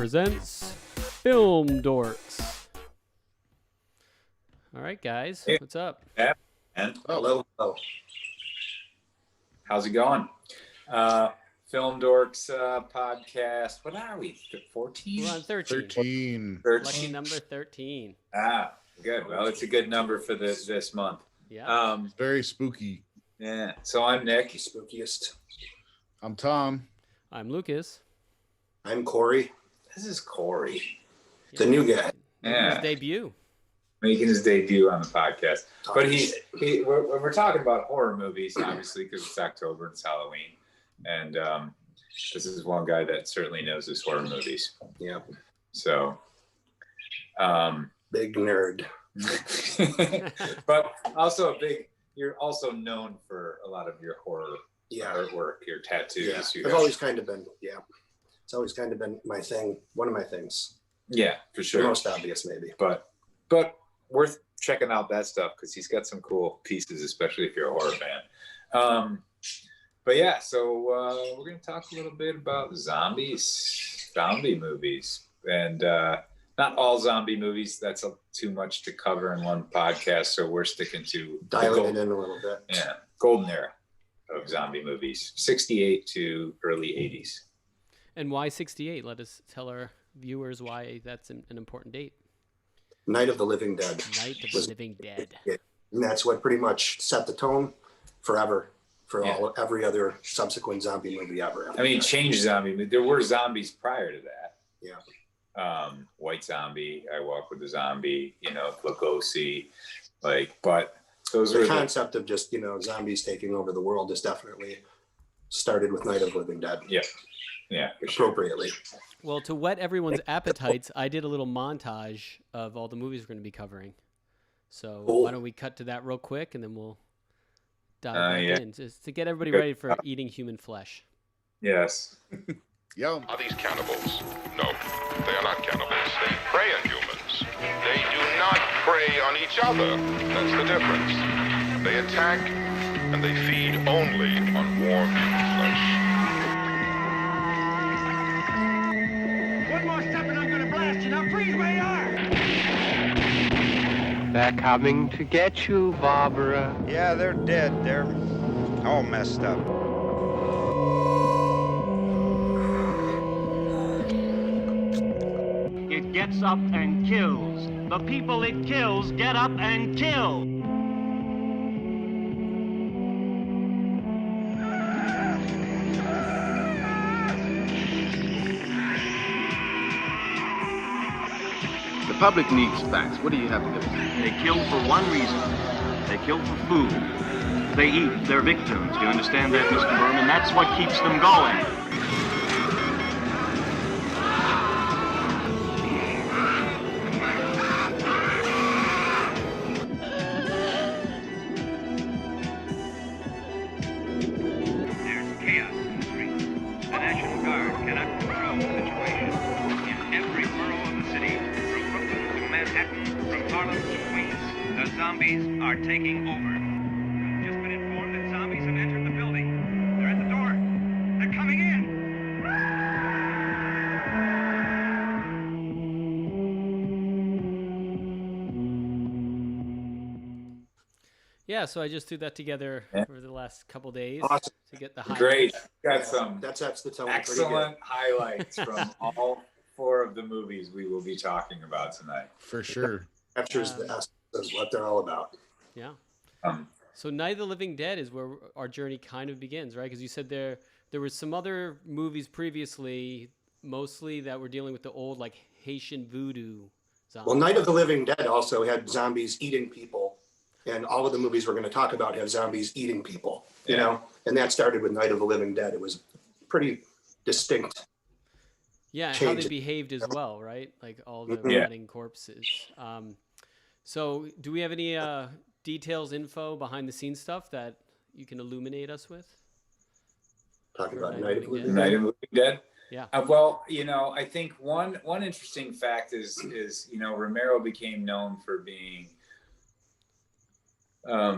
presents Film Dorks. All right, guys, Hey. what's up? Yeah, and Hello. how's it going? Film Dorks podcast. What are we? 14? We're on 13. 13. Lucky number 13. Good. Well, it's a good number for this month. Yeah. Very spooky. Yeah. So I'm Nick. Spookiest. I'm Tom. I'm Lucas. I'm Corey, This is Corey. the new guy. Yeah. His debut. Making his debut on the podcast. Talking But shit. we're talking about horror movies, obviously, because it's October and it's Halloween. And this is one guy that certainly knows his horror movies. Yeah, So, big nerd. but also you're also known for a lot of your horror Yeah, artwork, your tattoos. yeah. I've always kind of been. Yeah, it's always kind of been my thing. One of my things. Yeah, for The sure. most obvious, maybe. But worth checking out that stuff because he's got some cool pieces, especially if you're a horror fan. But yeah, so we're going to talk a little bit about zombie movies, and not all zombie movies. That's too much to cover in one podcast, so we're sticking to Dialing it in a little bit. Yeah, golden era of zombie movies, 68 to early 80s. And why 68? Let us tell our viewers why that's an important date. Night of the Living Dead. Night of the Living Dead. And that's what pretty much set the tone forever for Yeah. every other subsequent zombie movie ever. I mean, changed zombie. There were zombies prior to that. Yeah. White Zombie, I Walk with the Zombie, Lugosi, but those The were concept of just zombies taking over the world is definitely started with Night of the Living Dead. yeah, for sure. Appropriately. Well, to whet everyone's appetites, I did a little montage of all the movies we're going to be covering. So Cool. why don't we cut to that real quick, and then we'll dive back yeah. in, just to get everybody ready for eating human flesh. Yes. Yum. Are these cannibals? No, they are not cannibals. They prey on humans. They do not prey on each other. That's the difference. They attack and they feed only on warm human flesh. One more step and I'm gonna blast you. Now freeze where you are! They're coming to get you, Barbara. Yeah, they're dead. They're all messed up. It gets up and kills. The people it kills get up and kill. The public needs facts. What do you have to give us? They kill for one reason. They kill for food. They eat their victims. Do you understand that, Mr. Berman? That's what keeps them going. There's chaos in the streets. The National Guard cannot control the situation. In every borough of the city, from Brooklyn to Manhattan, from Harlem to Queens, the zombies are taking over. I've just been informed that zombies have entered the building. They're at the door. They're coming in. Yeah, so I just threw that together over the last couple days Awesome. to get the highlights. Great. Got some That sets the tone. excellent highlights from all four of the movies we will be talking about tonight. For sure. Captures the essence of what they're all about. Yeah. Um, So Night of the Living Dead is where our journey kind of begins, right? Because you said there were some other movies previously, mostly that were dealing with the old like Haitian voodoo zombies. Well, Night of the Living Dead also had zombies eating people. And all of the movies we're going to talk about have zombies eating people, Yeah. and that started with Night of the Living Dead. It was pretty distinct. Yeah, and how change they it. behaved as well, right? Like all the Mhm. Yeah. rotting corpses. So do we have any details, info, behind the scenes stuff that you can illuminate us with? Talking For about Night of the Living Night Dead. of the Living Dead. Yeah. Well, I think one interesting fact is Romero became known for being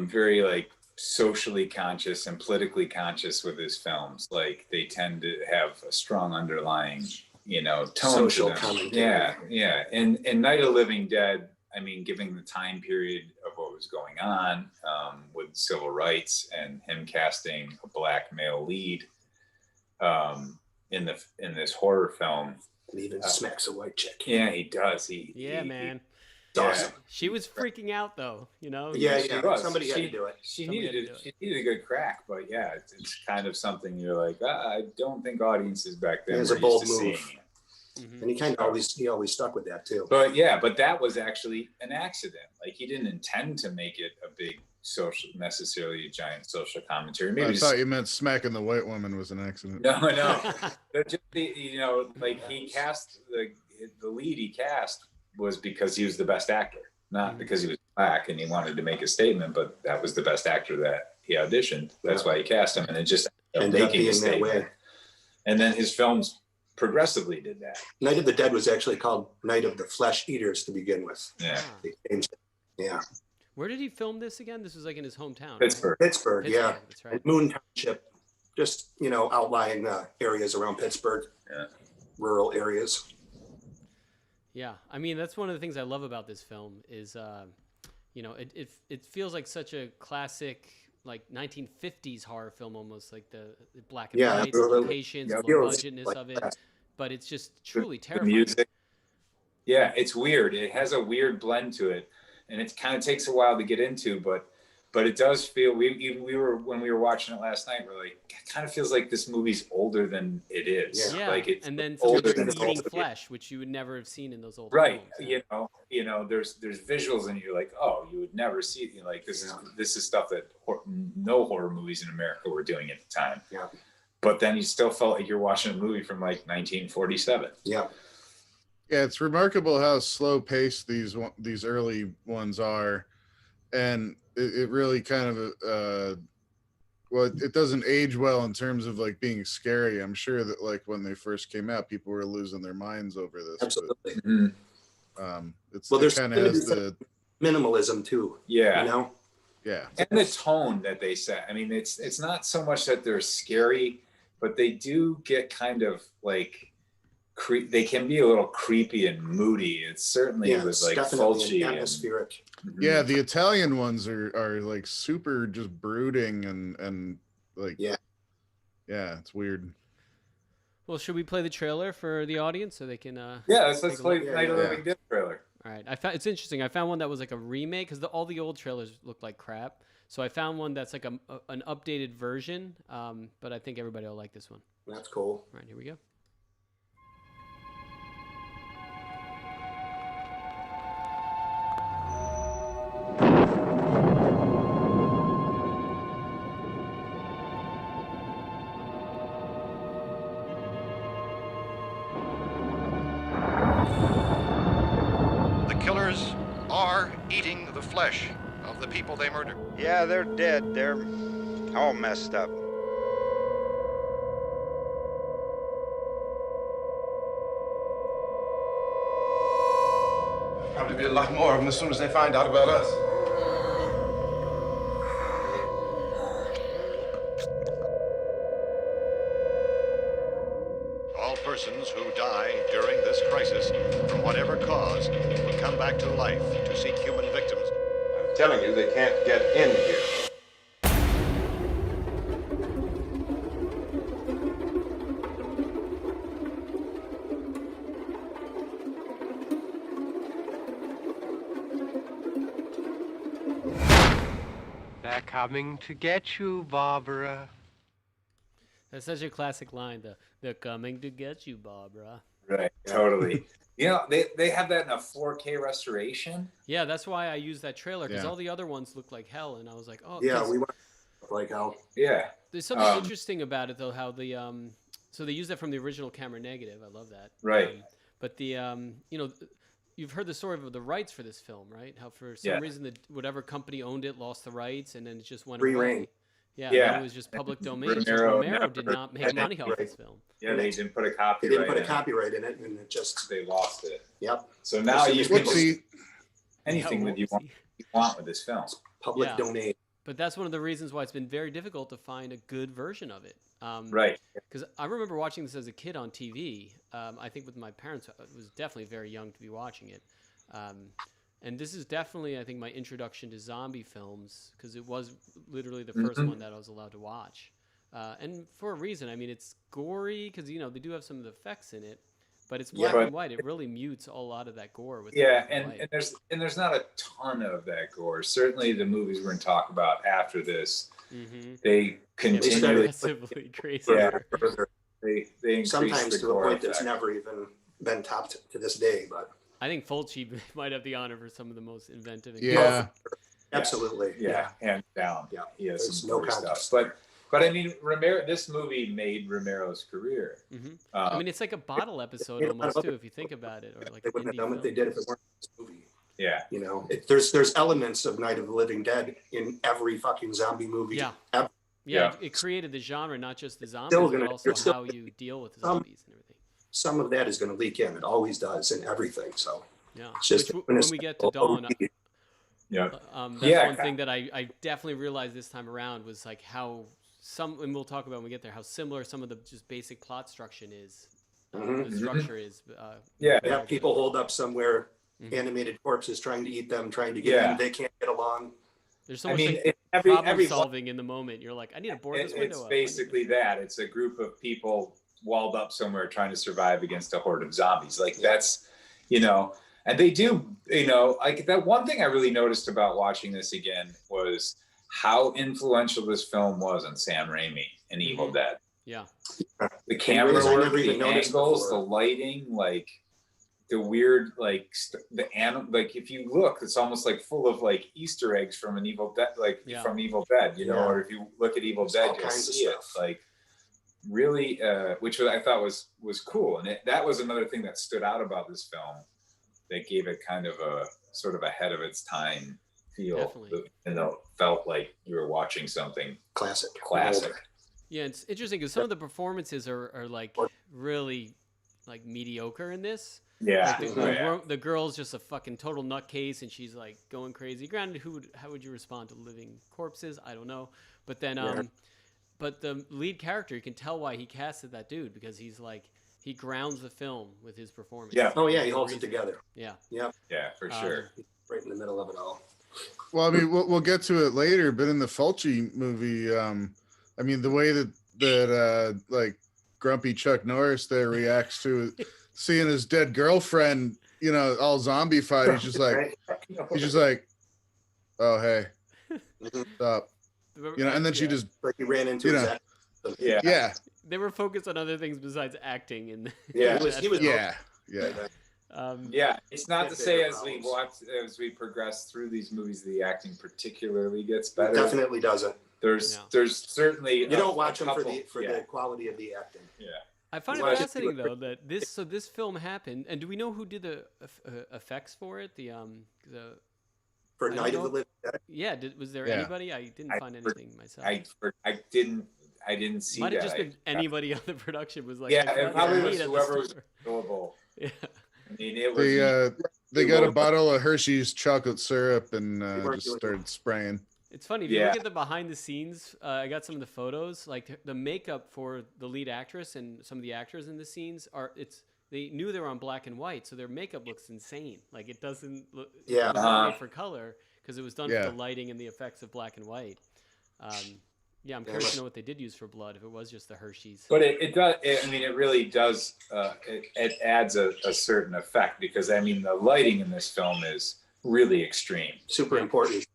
very like socially conscious and politically conscious with his films. Like they tend to have a strong underlying, tone Social to them. commentary. Yeah. And Night of the Living Dead, I mean, given the time period of what was going on with civil rights and him casting a black male lead in this horror film. And even smacks a white chick. Yeah, he does. Man. Awesome. She was freaking out though, Yeah. Somebody had to do it. She needed a good crack, but yeah, it's kind of something you're like, I don't think audiences back then. It was a were bold used to move. seeing it. And he always stuck with that too. But that was actually an accident. Like he didn't intend to make it a big necessarily a giant social commentary. Maybe I thought you meant smacking the white woman was an accident. No. But just like he cast the lead he cast was because he was the best actor, not because he was black and he wanted to make a statement, but that was the best actor that he auditioned. That's why he cast him, and it just ended up making a statement. That way. And then his films progressively did that. Night of the Dead was actually called Night of the Flesh Eaters to begin with. Yeah. They changed it. Yeah. Where did he film this again? This was like in his hometown. Pittsburgh, yeah. That's right. Moon Township, just outlying areas around Pittsburgh, rural areas. Yeah, I mean that's one of the things I love about this film is, it feels like such a classic like 1950s horror film, almost like the black and white, the locations, the budgetness of it, but it's just truly terrifying. The music, yeah, it's weird. It has a weird blend to it, and it kind of takes a while to get into, but it does feel. We were when we were watching it last night. We're like, it kind of feels like this movie's older than it is. Yeah, like it's and then older something than eating flesh, which you would never have seen in those old right. films. There's visuals, and you're like, oh, you would never see it. Like this is stuff that no horror movies in America were doing at the time. Yeah. But then you still felt like you're watching a movie from like 1947. Yeah. Yeah, it's remarkable how slow paced these early ones are, and it really kind of it doesn't age well in terms of like being scary. I'm sure that like when they first came out, people were losing their minds over this. Absolutely. But, it kind of has the minimalism too. Yeah. Yeah. And the tone that they set. I mean, it's not so much that they're scary, but they do get kind of like they can be a little creepy and moody. It certainly was like Fulci, atmospheric. Yeah, the Italian ones are like super just brooding and like yeah, it's weird. Well, should we play the trailer for the audience so they can? Let's play Night of the Living Dead trailer. All right, it's interesting. I found one that was like a remake because all the old trailers look like crap. So I found one that's like an updated version. But I think everybody will like this one. That's cool. All right, here we go. Are eating the flesh of the people they murdered. Yeah, they're dead. They're all messed up. Probably be a lot more of them as soon as they find out about us. All persons who die during this crisis, from whatever cause, will come back to life to seek human victims. I'm telling you, they can't get in here. They're coming to get you, Barbara. That's such a classic line. They're coming to get you, Barbara. Right, totally. They have that in a 4K restoration. Yeah, that's why I used that trailer because all the other ones look like hell, and I was like, oh. Yeah, we went like hell. Yeah. There's something interesting about it though, how the so they use that from the original camera negative. I love that. Right. But the you've heard the story of the rights for this film, right? How for some reason whatever company owned it lost the rights, and then it just went away. Yeah, it was just public domain. Romero did not make money off this film. Yeah, they didn't put a copyright. They didn't put a copyright in it, and it just they lost it. Yep. So now you can see anything that you want with this film. Public domain. But that's one of the reasons why it's been very difficult to find a good version of it. Right. Because I remember watching this as a kid on TV. I think with my parents, I was definitely very young to be watching it. And this is definitely, I think, my introduction to zombie films, because it was literally the first one that I was allowed to watch. And for a reason. I mean, it's gory because, you know, they do have some of the effects in it, but it's black and white. It really mutes a lot of that gore with and there's not a ton of that gore. Certainly the movies we're going to talk about after this, they continually aggressively crazy. Yeah, they increase sometimes the to a gore point that's effect. never even been topped to this day. But I think Fulci might have the honor for some of the most inventive. Absolutely. Yeah, hands down. Yeah, he has there's some no gory contest. stuff. But I mean, Romero. This movie made Romero's career. I mean, it's like a bottle episode almost too, if you think about it, or like they wouldn't have done what they did if it weren't this movie. Yeah, you know, there's elements of Night of the Living Dead in every fucking zombie movie. Yeah. Ever. Yeah, it created the genre, not just the zombies, but also how you deal with the zombies and everything. Some of that is going to leak in. It always does in everything. So yeah, it's just when we get to Dawn, yeah, that's one thing that I definitely realized this time around was like how and we'll talk about when we get there, how similar some of the just basic plot structure is. The structure is. People hold up somewhere, animated corpses trying to eat them, trying to get them. They can't get along. There's so much problem solving in the moment. You're like, I need to board this window It's up. basically that. It's a group of people walled up somewhere trying to survive against a horde of zombies. Like that's, you know, and they do, you know, like that one thing I really noticed about watching this again was how influential this film was on Sam Raimi and Evil Dead. Yeah. The camera work, the angles, the lighting, like the weird, like like if you look, it's almost like full of like Easter eggs from an Evil Dead, like from Evil Dead, you know, or if you look at Evil Dead, you'll see it. Like really, which I thought was cool, and that was another thing that stood out about this film. That gave it kind of a sort of ahead of its time feel, and it felt like you were watching something classic. Yeah, it's interesting because some of the performances are like really like mediocre in this. Yeah, like the girl's just a fucking total nutcase, and she's like going crazy. Granted, how would you respond to living corpses? I don't know, but then but the lead character, you can tell why he casted that dude, because he's like he grounds the film with his performance. Yeah. Oh yeah, he holds it together. Yeah. Yeah. Yeah, for sure. Right in the middle of it all. Well, I mean, we'll get to it later, but in the Fulci movie, I mean, the way that like grumpy Chuck Norris there reacts to seeing his dead girlfriend, you know, all zombie-fied, he's just like, oh, hey, stop. You know, and then she just, like he ran into his yeah. They were focused on other things besides acting, and he was yeah. It's not to say as we progress through these movies, the acting particularly gets better. It definitely doesn't. There's certainly you don't watch them for the quality of the acting. Yeah. I find it fascinating though that this film happened, and do we know who did the effects for it? For Night of the Living Dead? Yeah, was there anybody? I didn't find anything myself. I didn't see Might that. have just been anybody on the production was like, it probably was whoever was available. Yeah. I mean, it was. They got a bottle of Hershey's chocolate syrup and just started spraying. It's funny if you look at the behind the scenes. I got some of the photos. Like the makeup for the lead actress and some of the actors in the scenes they knew they were on black and white, so their makeup looks insane. Like it doesn't look made for color because it was done for the lighting and the effects of black and white. I'm curious to know what they did use for blood, if it was just the Hershey's. But it does. It really does. It adds a certain effect because I mean the lighting in this film is really extreme, super important.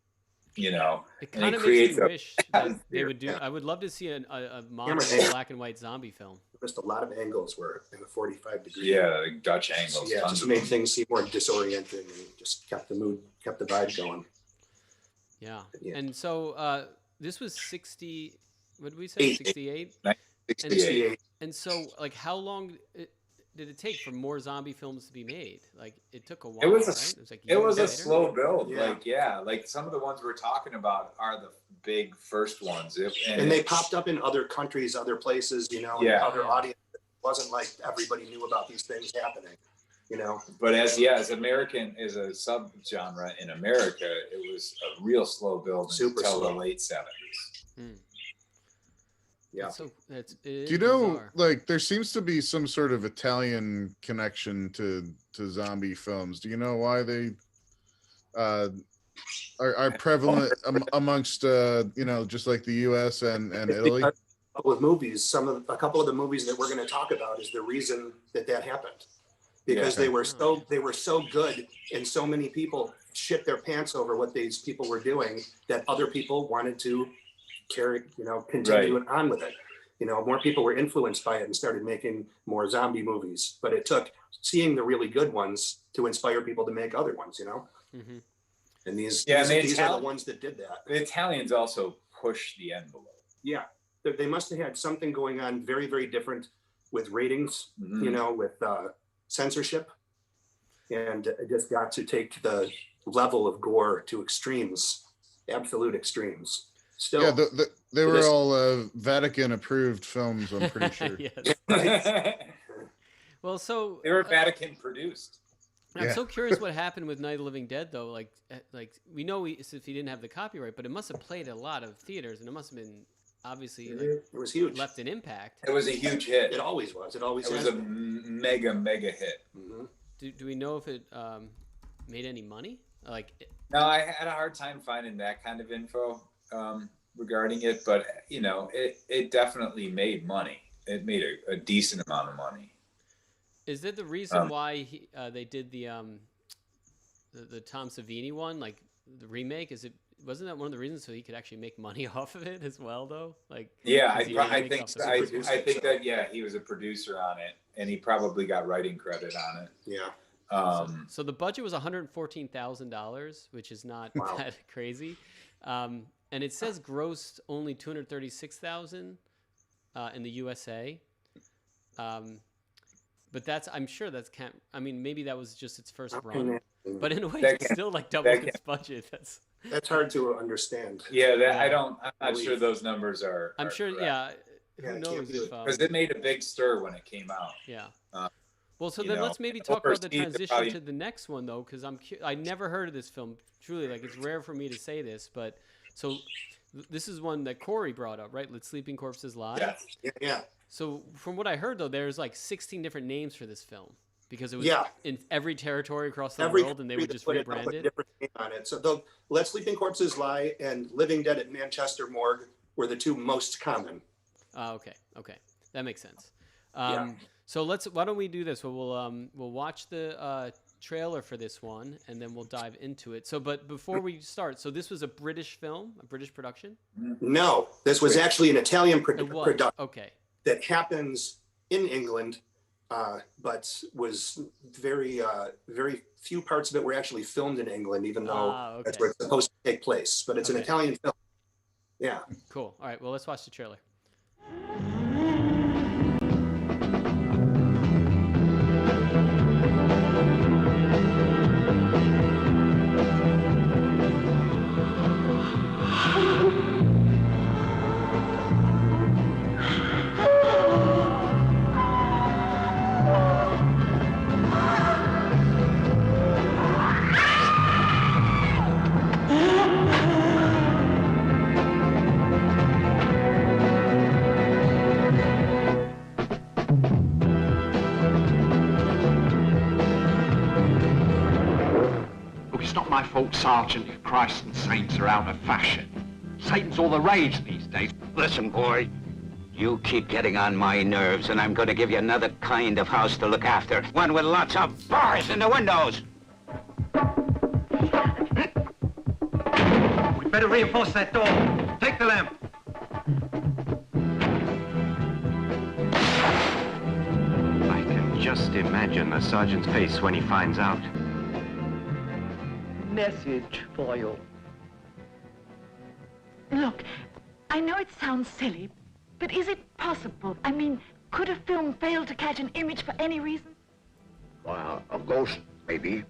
You know, it kind of makes me wish that they would do. I would love to see a modern black and white zombie film. Just a lot of angles were in the 45 degree. Yeah, like Dutch angles. Yeah, just made things seem more disorienting and just kept the mood, kept the vibe going. Yeah, and so this was 60. What did we say? 68. 68. And so, like, how long did it take for more zombie films to be made? Like, it took a while. It was a slow build. Yeah. Like some of the ones we're talking about are the big first ones. And they popped up in other countries, other places, you know, and other audiences. It wasn't like everybody knew about these things happening. you know. But as American as a subgenre in America, it was a real slow build until the late 70s. Yeah. Do you know, like, there seems to be some sort of Italian connection to zombie films. Do you know why they are prevalent amongst just like the U.S. and Italy? With movies, a couple of the movies that we're going to talk about is the reason that happened, because they were so good, and so many people shit their pants over what these people were doing that other people wanted to continue on with it. More people were influenced by it and started making more zombie movies. But it took seeing the really good ones to inspire people to make other ones. Mm-hmm. And these are the ones that did that. The Italians also pushed the envelope. Yeah. They must have had something going on very, very different with ratings, with censorship, and just got to take the level of gore to extremes, absolute extremes. Still, yeah, they were all Vatican-approved films, I'm pretty sure. Yes. Well, so they were Vatican-produced. I'm so curious what happened with Night of the Living Dead, though. Like we know if he didn't have the copyright, but it must have played a lot of theaters, and it must have been. Obviously, it was huge. Left an impact. It was a huge hit. It always was. It was a mega hit. Mm-hmm. Do we know if it made any money? No, I had a hard time finding that kind of info regarding it, but it definitely made money. It made a decent amount of money. Is that the reason why they did the Tom Savini one, like the remake? Wasn't that one of the reasons so he could actually make money off of it as well, though? I think so. I think that he was a producer on it, and he probably got writing credit on it. Yeah. So the budget was $114,000, which is not that crazy, and it says grossed only $236,000 in the USA. But I'm sure that's can't. I mean, maybe that was just its first run, but in a way, it's still like double its budget. That's hard to understand. Yeah, I'm not sure those numbers are. I'm sure. Correct. Yeah. Who knows? Because it made a big stir when it came out. Yeah. Well, so then let's maybe talk about the transition to the next one, though, because I never heard of this film. Truly, like, it's rare for me to say this, but so this is one that Corey brought up, right? Let Sleeping Corpses Lie. Yeah. So from what I heard, though, there's like 16 different names for this film. Because it was in every territory across the world, and they would just rebrand it. Different name on it. So the Let Sleeping Corpses Lie and Living Dead at Manchester Morgue were the two most common. Okay, that makes sense. So why don't we do this? We'll watch the trailer for this one, and then we'll dive into it. So, but before we start, so this was a British film, a British production? No, this was actually an Italian production. Okay. That happens in England. But was very few parts of it were actually filmed in England, even though that's where it's supposed to take place. But it's an Italian film. Yeah. Cool. All right. Well, let's watch the trailer. Sergeant, Christ and saints are out of fashion. Satan's all the rage these days. Listen, boy, you keep getting on my nerves, and I'm going to give you another kind of house to look after. One with lots of bars in the windows. We'd better reinforce that door. Take the lamp. I can just imagine the sergeant's face when he finds out. Message for you. Look, I know it sounds silly, but is it possible? I mean, could a film fail to catch an image for any reason? Well, a ghost, maybe.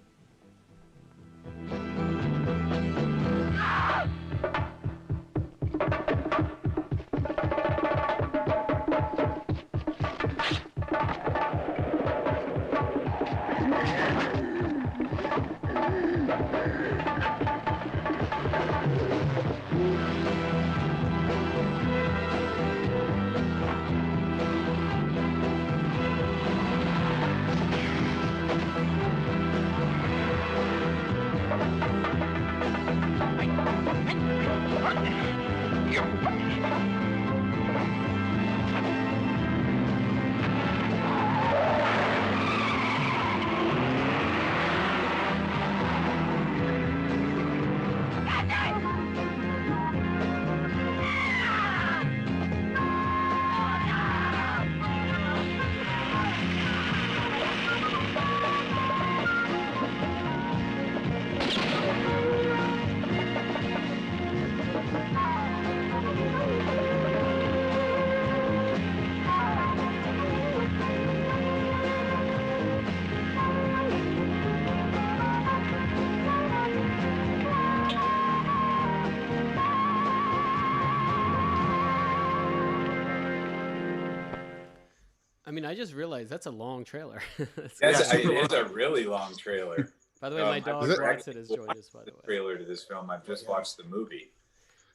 I mean, I just realized that's a long trailer. It is a really long trailer. By the way, my dog Watson has joined us. By the way, trailer to this film. I've just watched the movie.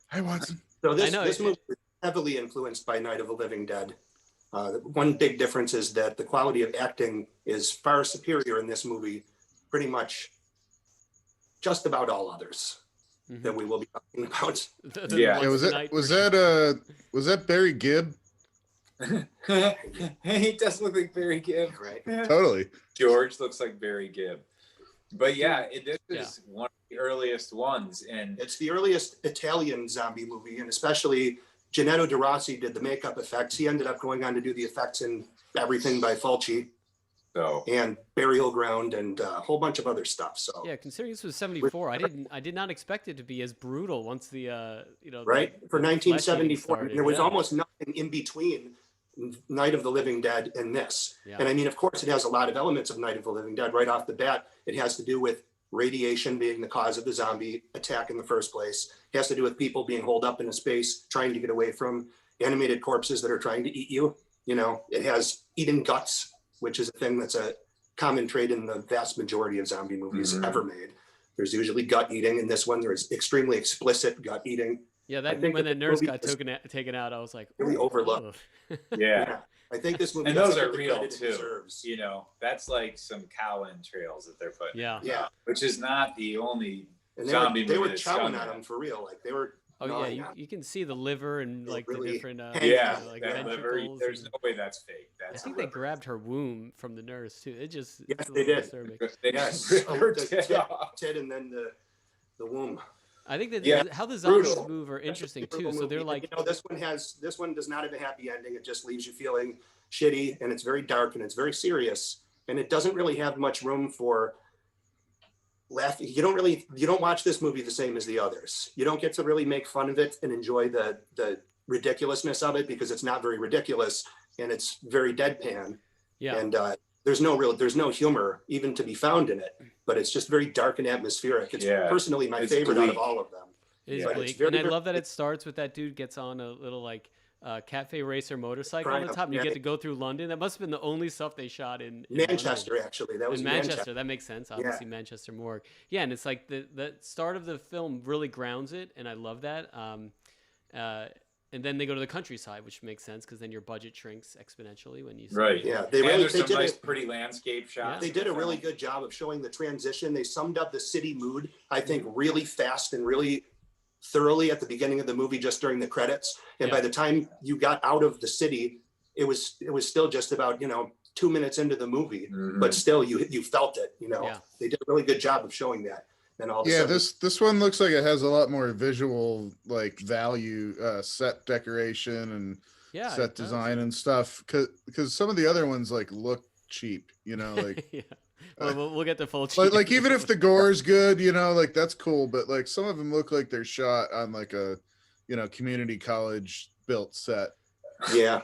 Hi, Watson. So this movie is heavily influenced by Night of the Living Dead. One big difference is that the quality of acting is far superior in this movie, pretty much just about all others that we will be talking about. Was that Barry Gibb? He does look like Barry Gibb, right? Totally. George looks like Barry Gibb. But yeah, this is one of the earliest ones, and it's the earliest Italian zombie movie, and especially Gennaro De Rossi did the makeup effects. He ended up going on to do the effects in everything by Fulci. And Burial Ground and a whole bunch of other stuff. So yeah, considering this was 74, I did not expect it to be as brutal once the right for 1974. There was almost nothing in between Night of the Living Dead and this. And I mean, of course, it has a lot of elements of Night of the Living Dead right off the bat. It has to do with radiation being the cause of the zombie attack in the first place. It has to do with people being holed up in a space trying to get away from animated corpses that are trying to eat you. You know, it has eating guts, which is a thing that's a common trait in the vast majority of zombie movies ever made. There's usually gut eating. In this one, there's extremely explicit gut eating. Yeah, when the nurse got taken out, I was like, really overlooked. Yeah. I think this movie, and those are real too. You know, that's like some cow entrails that they're putting. Yeah. Which is not the only zombie movie. They were chowing at them for real. Like they were. Oh yeah, you can see the liver and like really, the different that liver. There's no way that's fake. I think they grabbed her womb from the nurse too. It just they did. They the tit and then the womb. I think that how the zombies move are interesting too. So they're like, you know, this one does not have a happy ending. It just leaves you feeling shitty, and it's very dark and it's very serious, and it doesn't really have much room for laughing. You don't watch this movie the same as the others. You don't get to really make fun of it and enjoy the ridiculousness of it, because it's not very ridiculous and it's very deadpan. Yeah. And there's no humor even to be found in it, but it's just very dark and atmospheric. It's personally my favorite out of all of them. It is bleak. And I love that it starts with that dude gets on a little like cafe racer motorcycle on the top, and you get to go through London. That must have been the only stuff they shot in Manchester, London. Actually. That was in Manchester. That makes sense. Obviously, Manchester morgue. Yeah, and it's like the start of the film really grounds it, and I love that. And then they go to the countryside, which makes sense because then your budget shrinks exponentially when you see right. Yeah, they did nice, pretty landscape shots. They did a really good job of showing the transition. They summed up the city mood, I think, really fast and really thoroughly at the beginning of the movie, just during the credits. And by the time you got out of the city, it was still just about 2 minutes into the movie, but still you felt it. They did a really good job of showing that. And all of a sudden, this one looks like it has a lot more visual like value, set decoration and set design and stuff, because some of the other ones like look cheap, like Well, we'll get the full like even if the gore is good, like that's cool, but like some of them look like they're shot on like a community college built set. Yeah.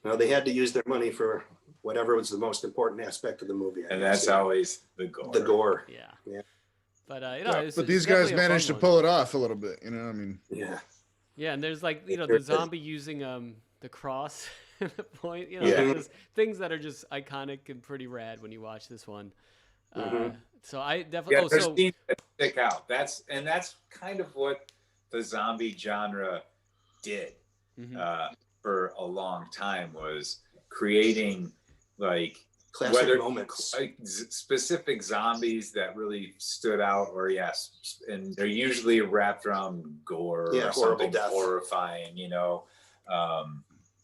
No, they had to use their money for whatever was the most important aspect of the movie. And that's always the gore. The gore. Yeah. But but these guys managed to pull it off a little bit, I mean. Yeah, and there's like the zombie using the cross at the point, there's things that are just iconic and pretty rad when you watch this one. So I definitely there's scenes that stick out. That's kind of what the zombie genre did for a long time, was creating like classic moments, like specific zombies that really stood out, or and they're usually wrapped around gore or something horrifying,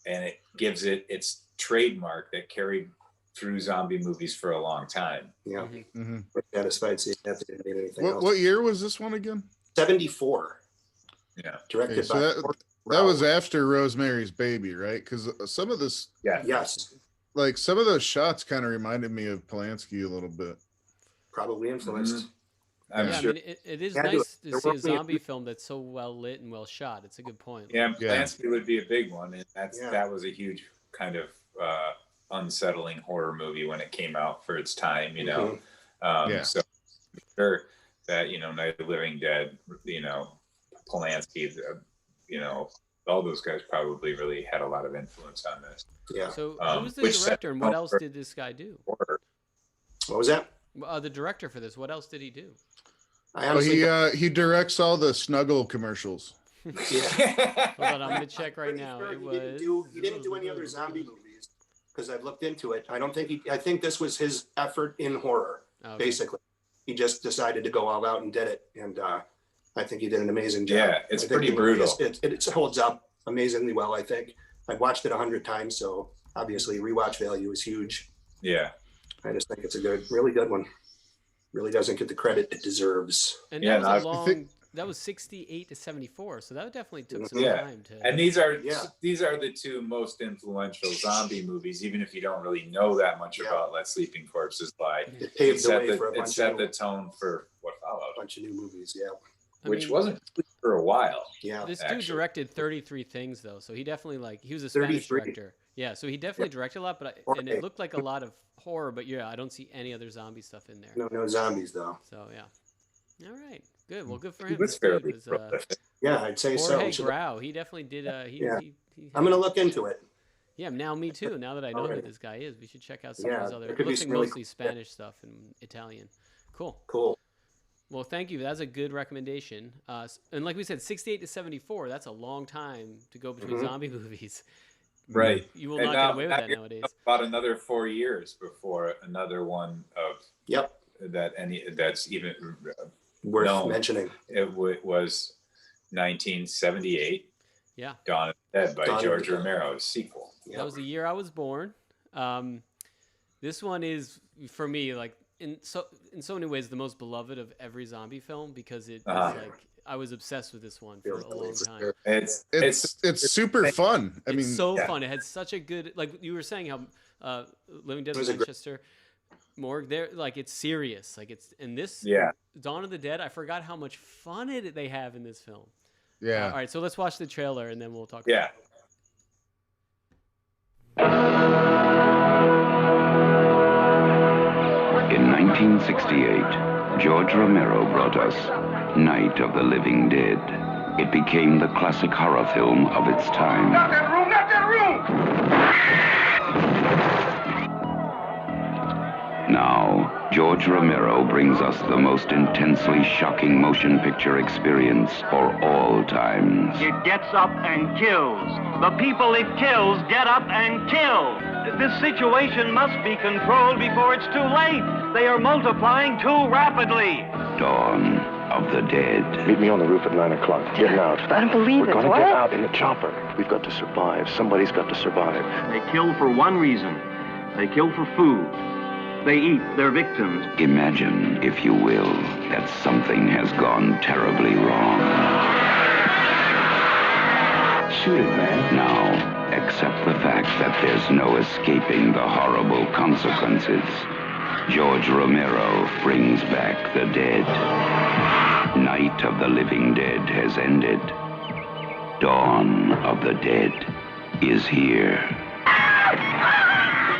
and it gives it its trademark that carried through zombie movies for a long time. Yeah. We're satisfied seeing that they didn't need anything else. What year was this one again? 74. Yeah. Directed by that was after Rosemary's Baby, right? Because some of this, yes, like some of those shots kind of reminded me of Polanski a little bit. Probably influenced. I'm sure. I mean, it is nice to see a zombie film that's so well lit and well shot. It's a good point. Yeah, Polanski would be a big one, and that was a huge kind of unsettling horror movie when it came out for its time. So sure that Night of the Living Dead, Polanski, all those guys probably really had a lot of influence on this. Yeah. So who was the director, and what else did this guy do? What was that? The director for this. What else did he do? He directs all the Snuggle commercials. Yeah. Hold on, I'm gonna check right now. He didn't do any other zombie movies because I've looked into it. I think this was his effort in horror. Okay. Basically, he just decided to go all out and did it, and I think he did an amazing job. Yeah, it's pretty brutal. It holds up amazingly well. I think I've watched it 100 times, so obviously rewatch value is huge. Yeah, I just think it's a really good one. Really doesn't get the credit it deserves. And that was 68 to 74, so that definitely took some time to. And these are the two most influential zombie movies, even if you don't really know that much about Let Sleeping Corpses Lie. It paved the way for a bunch it set the tone for what followed. A bunch of new movies, yeah. Which wasn't for a while. Yeah. This dude directed 33 things though, so he definitely he was a Spanish 33. director. Yeah, so he definitely directed a lot, and it looked like a lot of horror, but I don't see any other zombie stuff in there. No zombies though. So yeah. All right. Good. Well, good for him. Was fairly yeah, I'd say so. Jorge Grau, he definitely did. I'm gonna look into it. Yeah, now me too. Now that I know who this guy is, we should check out some of his other. It could be looks like really mostly Spanish stuff and Italian. Cool. Well, thank you. That's a good recommendation. And like we said, 68 to 74. That's a long time to go between zombie movies. Right. You will not get away with that nowadays. About another 4 years before another one of that's even worth mentioning. It was 1978. Yeah. Dawn of the Dead by George Romero's sequel. That was the year I was born. This one is for me in so many ways the most beloved of every zombie film because it is I was obsessed with this one for a long time. It's super fun. I mean, so fun. It had such a good, like you were saying how Living Dead of Manchester, Morgue. There, it's serious. In this Dawn of the Dead. I forgot how much fun they have in this film. Yeah. All right, so let's watch the trailer and then we'll talk. Yeah. In 1968, George Romero brought us Night of the Living Dead. It became the classic horror film of its time. Not that room! Not that room! Now, George Romero brings us the most intensely shocking motion picture experience for all times. It gets up and kills. The people it kills get up and kill. This situation must be controlled before it's too late. They are multiplying too rapidly. Dawn of the Dead. Meet me on the roof at 9 o'clock. Get out. I don't believe We're it. gonna What? get out in the chopper. We've got to survive. Somebody's got to survive. They kill for one reason. They kill for food. They eat their victims. Imagine, if you will, that something has gone terribly wrong. Shoot it, man. Now, accept the fact that there's no escaping the horrible consequences. George Romero brings back the dead. Night of the Living Dead has ended. Dawn of the Dead is here.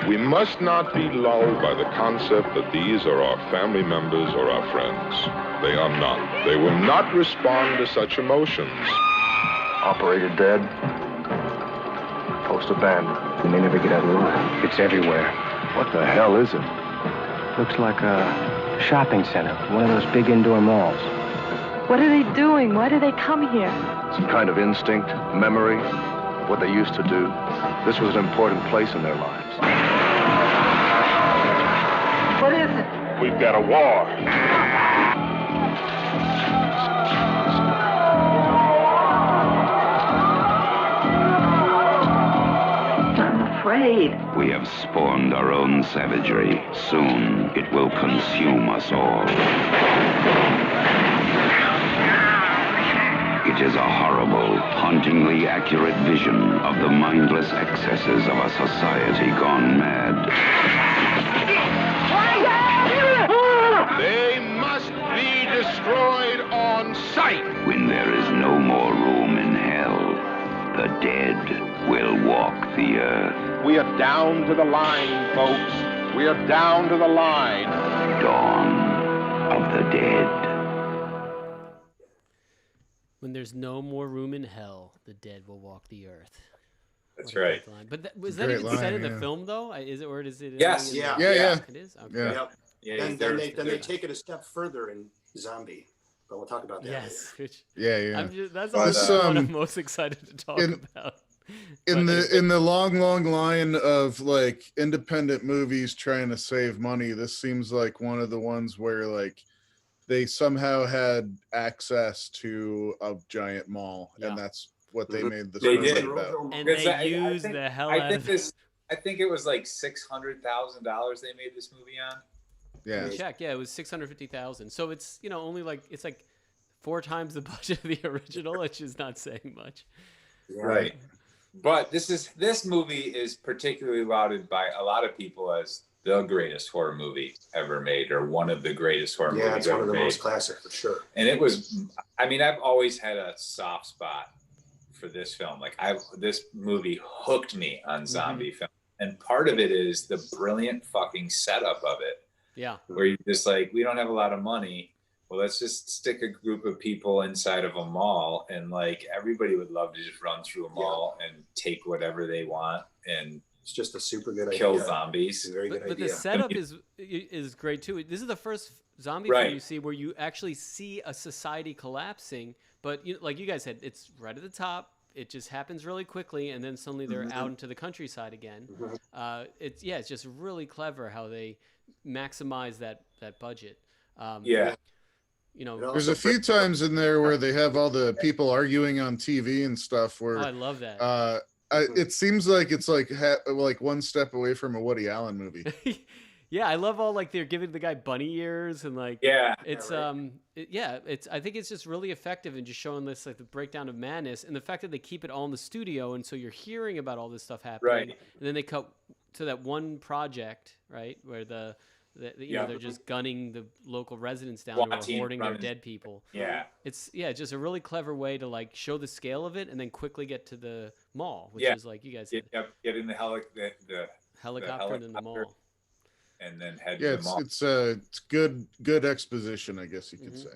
We must not be lulled by the concept that these are our family members or our friends. They are not. They will not respond to such emotions. Operator dead. Post abandoned. We may never get out of the room. It's everywhere. What the hell is it? Looks like a shopping center, one of those big indoor malls. What are they doing? Why do they come here? Some kind of instinct, memory, what they used to do. This was an important place in their lives. What is it? We've got a war. I'm afraid. We have spawned our own savagery. Soon, it will consume us all. It is a horrible, hauntingly accurate vision of the mindless excesses of a society gone mad. They must be destroyed on sight. When there is no more room in hell, the dead will walk the earth. We are down to the line, folks. We are down to the line. Dawn of the Dead. When there's no more room in hell, the dead will walk the earth. That's What a right. great line. But was that even said in the film though? Is it, or is it? Yes. Yeah. It is. Okay. Yeah. Yep. Yeah, Then they take it a step further in Zombie, but we'll talk about that. Yes. Which, Yeah. That's But, also what I'm most excited to talk about. In the long line of like independent movies trying to save money, this seems like one of the ones where like they somehow had access to a giant mall, and that's what they made this They movie did. about. And they used the hell out of it. I think it was like $600,000 they made this movie on. Yeah. Check. Yeah, it was $650,000. So it's only like it's like 4 times the budget of the original. It's just not saying much. Right. But this movie is particularly lauded by a lot of people as the greatest horror movie ever made, or one of the greatest horror movies ever made. Yeah, it's one of the most classic for sure. And it was, I mean, I've always had a soft spot for this film. Like this movie hooked me on zombie film. And part of it is the brilliant fucking setup of it. Yeah. Where you're just like, we don't have a lot of money. Well, let's just stick a group of people inside of a mall, and like everybody would love to just run through a mall and take whatever they want, and it's just a super good kill idea. zombies. It's a very good But idea. the setup is great too. This is the first zombie Right. film you see where you actually see a society collapsing. But like you guys said, it's right at the top. It just happens really quickly, and then suddenly they're out into the countryside again. It's just really clever how they maximize that budget. There's a few times in there where they have all the people arguing on TV and stuff. Where I love that. It seems like it's like one step away from a Woody Allen movie. Yeah, I love all like they're giving the guy bunny ears and like it's I think it's just really effective in just showing this like the breakdown of madness, and the fact that they keep it all in the studio, and so you're hearing about all this stuff happening, Right. And then they cut to that one project, right, where they're just gunning the local residents down who are hoarding their dead people. Yeah. It's just a really clever way to like show the scale of it and then quickly get to the mall, which is like you guys said. Get in the helicopter and then the mall. And then head to the mall. It's good exposition, I guess you could say.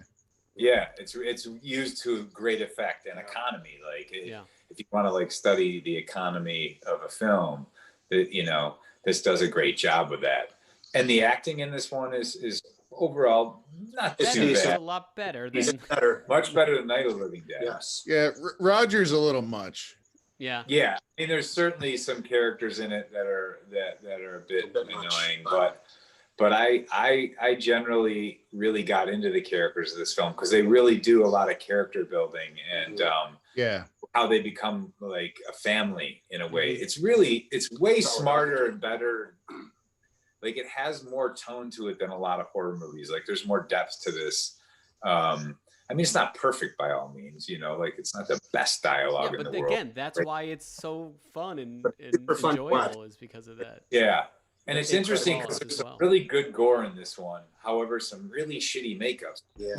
Yeah, it's used to great effect and economy. Like if you want to like study the economy of a film, this does a great job with that. And the acting in this one is overall not too bad. It's a lot better than much better than Night of the Living Dead. Yes. Yeah, Roger's a little much. Yeah. Yeah. I mean, there's certainly some characters in it that are a bit annoying, but I generally really got into the characters of this film because they really do a lot of character building and how they become like a family in a way. It's way smarter and better. Like it has more tone to it than a lot of horror movies. Like there's more depth to this. I mean, it's not perfect by all means, like it's not the best dialogue in the world. But again, that's why it's so fun and enjoyable is because of that. Yeah. And it's interesting because there's some really good gore in this one. However, some really shitty makeups. Yeah,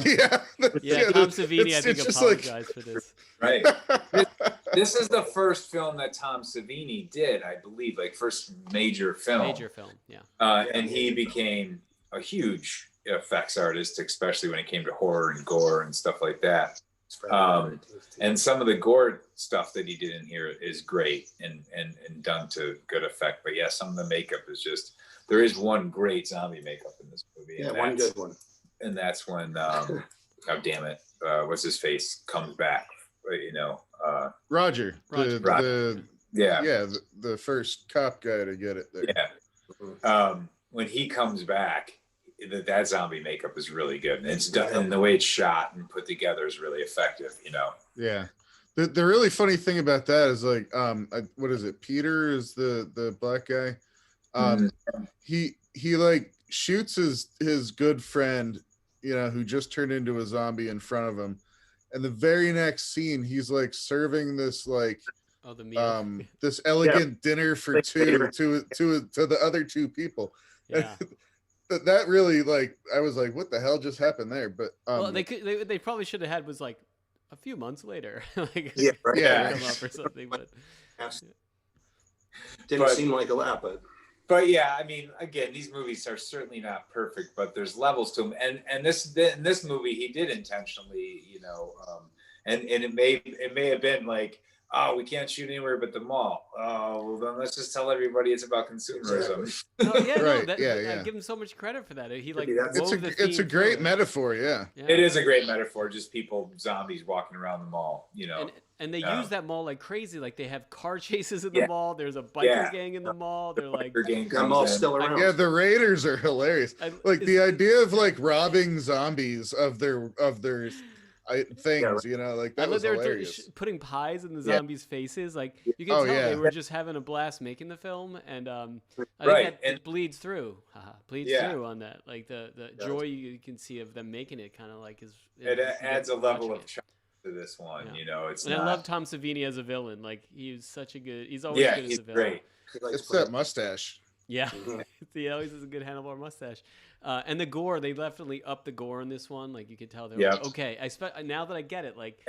Tom Savini, I think, apologized for this. Right. This is the first film that Tom Savini did, I believe, like first major film. And he became a huge effects artist, especially when it came to horror and gore and stuff like that. And some of the gore stuff that he did in here is great and done to good effect. But yeah, some of the makeup is just, there is one great zombie makeup in this movie. Yeah, one good one. And that's when, oh damn it, what's his face comes back, Roger. Roger. The first cop guy to get it there. Yeah. When he comes back, that zombie makeup is really good, and it's done, and the way it's shot and put together is really effective. Yeah. The really funny thing about that is like, what is it? Peter is the black guy. He like shoots his good friend, who just turned into a zombie in front of him, and the very next scene he's like serving this like the meal. This elegant dinner for two to the other two people. Yeah. That really like I was like, what the hell just happened there? But well, they probably should have had was like a few months later, like come up or something. But didn't seem like a lot, but yeah, I mean, again, these movies are certainly not perfect, but there's levels to them. And this movie, he did intentionally, and it may have been like, oh, we can't shoot anywhere but the mall. Oh, well then let's just tell everybody it's about consumerism. No, yeah, Right, no, yeah. I give him so much credit for that. He like It's a great metaphor, yeah. It is a great metaphor. Just zombies walking around the mall, you know. And they use that mall like crazy. Like they have car chases in the mall. There's a biker gang in the mall. They're like, the mall's still around. Yeah, the Raiders are hilarious. Like the idea of like robbing zombies of their things, you know, like that was hilarious. Putting pies in the zombies' faces. Like you can tell they were just having a blast making the film, and I think that bleeds through. Through on that. Like the joy you can see of them making it, kind of like it adds a level of charm to this one. You know, I love Tom Savini as a villain. Like he's such a good. He's always good as a villain. Great. It's that mustache. Yeah, he always has a good handlebar mustache. And the gore, they definitely upped the gore in this one. Like you could tell, they're like, okay, now that I get it, like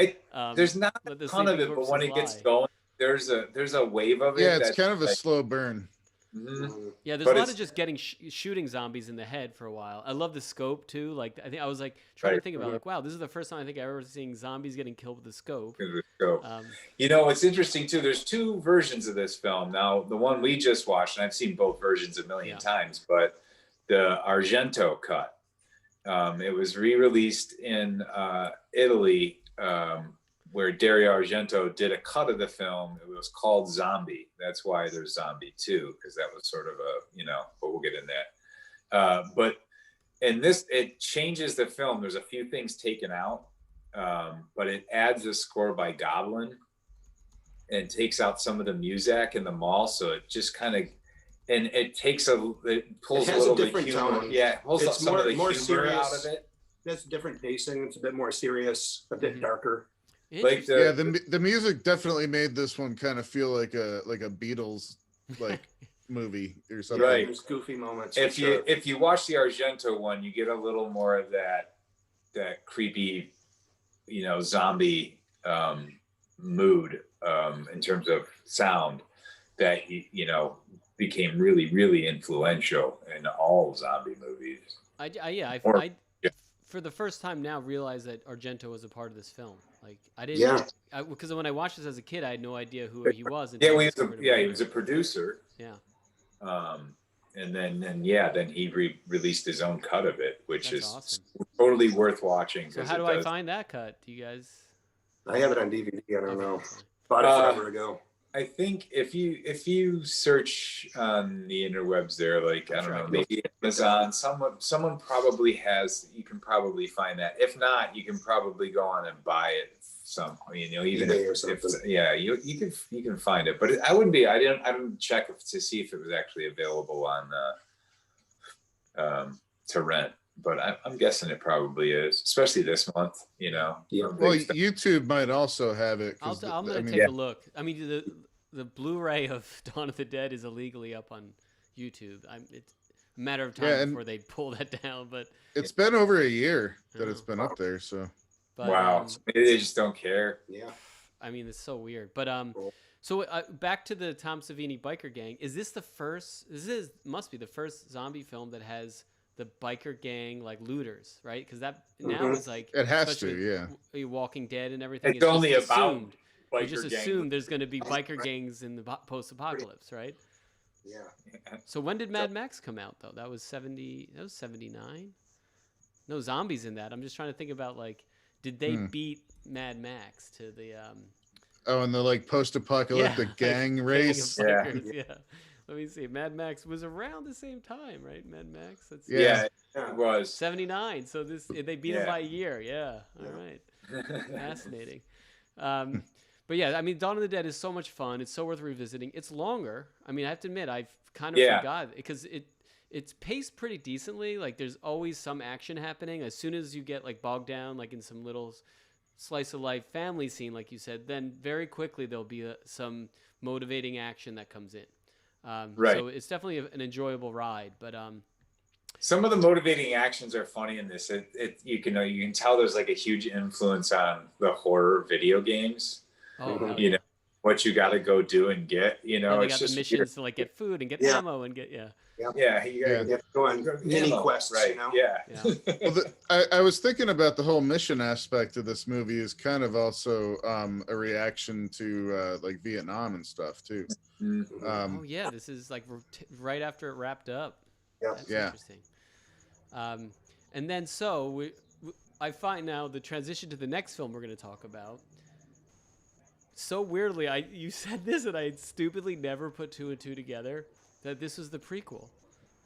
there's not a ton of it, but when it gets going, there's a wave of it. Yeah, it's kind of a slow burn. Mm-hmm. Yeah, there's a lot of just getting shooting zombies in the head for a while. I love the scope too. Like I think I was like trying to think about like, wow, this is the first time I think I ever seeing zombies getting killed with the scope. You know, it's interesting too. There's two versions of this film. Now, the one we just watched, and I've seen both versions a million times, but the Argento cut. It was re-released in Italy, where Dario Argento did a cut of the film. It was called Zombie. That's why there's Zombie 2, because that was sort of but we'll get in that. But in this, it changes the film. There's a few things taken out, but it adds a score by Goblin and takes out some of the music in the mall. So it just kind of, and it pulls a little bit of humor. Tone. Yeah, it pulls some of the humor serious out of it. That's different pacing. It's a bit more serious, a bit darker. Like the music definitely made this one kind of feel like a Beatles movie or something. Right. There's goofy moments. If you watch the Argento one, you get a little more of that creepy, zombie mood in terms of sound that became really, really influential in all zombie movies. I for the first time now realized that Argento was a part of this film. Like I didn't, because when I watched this as a kid, I had no idea who he was. He was a producer. Yeah. And then he released his own cut of it, which That's is awesome. Totally worth watching. So how do I find that cut? Do you guys? I have it on DVD. I don't know. Bought it forever ago. I think if you search on the interwebs there, like I don't know, maybe Amazon, someone probably has. You can probably find that. If not, you can probably go on and buy it. Even eBay or something. You can find it, but I wouldn't be. I didn't check to see if it was actually available on to rent. But I'm guessing it probably is, especially this month. Yeah. Well, YouTube might also have it. I'm gonna take a look. I mean, the Blu-ray of Dawn of the Dead is illegally up on YouTube. It's a matter of time before they pull that down. But it's been over a year that it's been up there. So. But, wow. Maybe they just don't care. Yeah. I mean, it's so weird. But so back to the Tom Savini biker gang. Is this the first? Must be the first zombie film that has the biker gang like looters, right? Because that now is like it has to, yeah. Walking Dead and everything. It's only about you just assume there's going to be biker gangs in the post-apocalypse, right? Yeah. So when did Mad Max come out though? That was 70. That was 79. No zombies in that. I'm just trying to think about like, did they beat Mad Max to the? Oh, and the like post-apocalyptic gang race. Yeah. Let me see. Mad Max was around the same time, right? Mad Max. It was 79. So they beat him by a year. Yeah. All right. Fascinating. But yeah, I mean, Dawn of the Dead is so much fun. It's so worth revisiting. It's longer. I mean, I have to admit, I've kind of forgot because it's paced pretty decently. Like there's always some action happening. As soon as you get like bogged down, like in some little slice of life family scene, like you said, then very quickly there'll be some motivating action that comes in. Right. So it's definitely an enjoyable ride, but some of the motivating actions are funny in this. You can tell there's like a huge influence on the horror video games. what you got to go do and get. You know, And they it's got just the missions to like get food and get ammo and get Yeah, you have to go on mini quests, right? you know? Yeah. Well, I was thinking about the whole mission aspect of this movie is kind of also a reaction to like Vietnam and stuff too. Oh yeah, this is like right after it wrapped up. Yeah. That's interesting. And then I find now the transition to the next film we're going to talk about. So weirdly, you said this and I had stupidly never put 2 and 2 together, that this was the prequel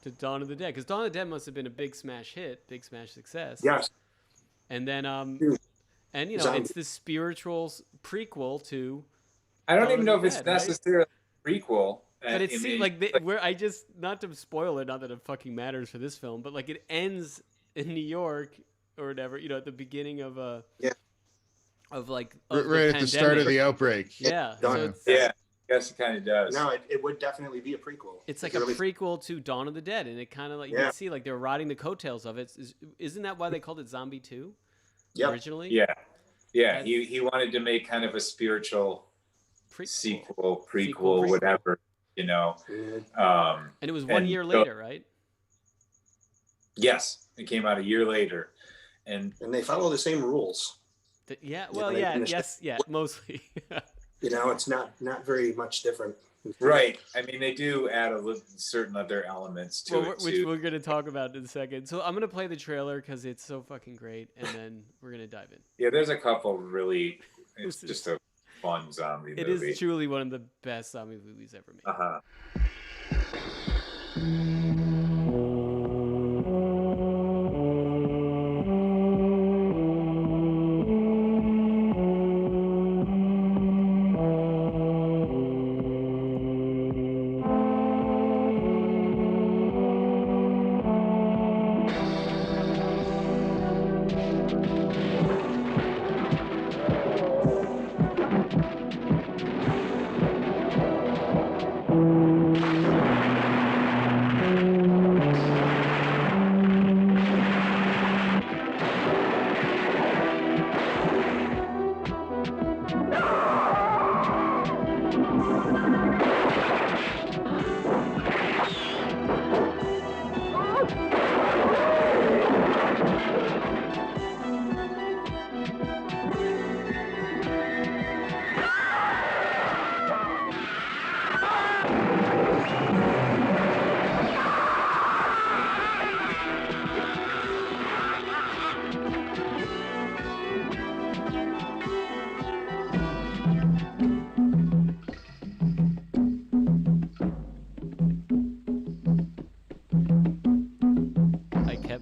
to Dawn of the Dead, because Dawn of the Dead must have been a big smash hit, big smash success. Yes. And then and you know, it's the spiritual prequel to. I don't even know if it's necessarily a prequel. But it seems like where I just, not to spoil it, not that it fucking matters for this film, but like it ends in New York or whatever, you know, at the beginning of right at the start of the outbreak. Yeah. Yes, it kind of does. No, it would definitely be a prequel. It's like a prequel to Dawn of the Dead, and it kind of like you can see like they're riding the coattails of it. Isn't that why they called it Zombie 2? Yeah. Originally. Yeah. He wanted to make kind of a spiritual prequel, whatever, you know. And it was 1 year later, right? Yes, it came out a year later, and they follow the same rules. Mostly. You know, it's not very much different. Right. I mean, they do add certain other elements to it, which we're going to talk about in a second. So I'm going to play the trailer because it's so fucking great, and then we're going to dive in. Yeah, there's a couple really. It's just a fun zombie movie. It is truly one of the best zombie movies ever made. Uh-huh.